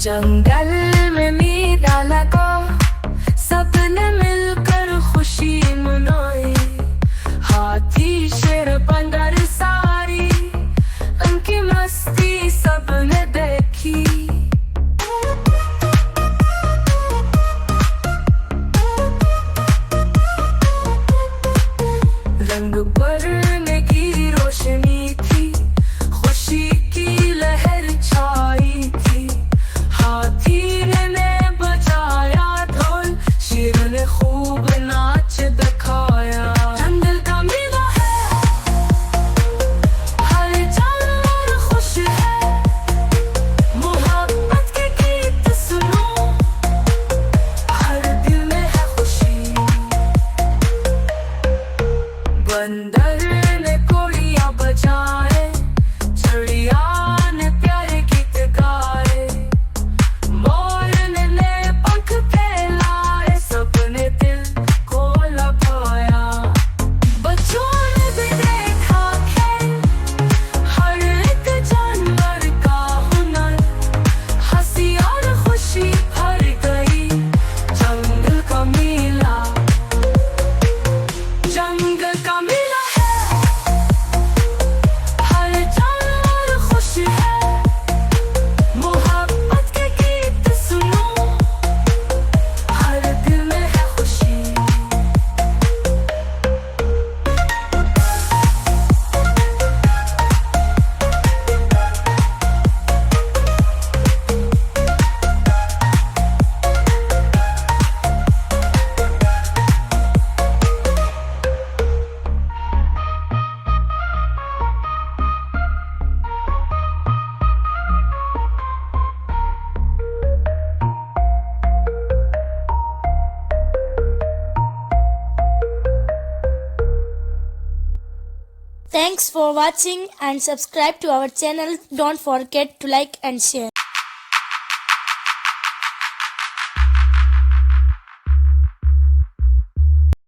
जंगल में निराला को सबने मिलकर खुशी मनाई। हाथी शेर बंदर सारी उनकी मस्ती सबने देखी। रंग भरने की रोशनी थी, खुशी की लहर छाई थी। हाथी ने बजाया ढोल, शेर ने खूब नाच दिखाया। जंगल का मेला है, हर जानवर खुश है। मोहब्बत के गीत सुनो, हर दिल में है खुशी। बंदर ने कोड़ियाँ बजाए, चिड़िया ने प्यारे गीत गाए। मोर ने पंख फैलाए, सबने दिल को लभाया। बच्चों ने भी देखा खेल, हर एक जानवर का हुनर। हंसी और खुशी भर गई, जंगल का मेला। जंगल का मेला है, हर जानवर खुश है। मोहब्बत के गीत सुनो, हर दिल में है खुशी। Thanks for watching and subscribe to our channel. Don't forget to like and share.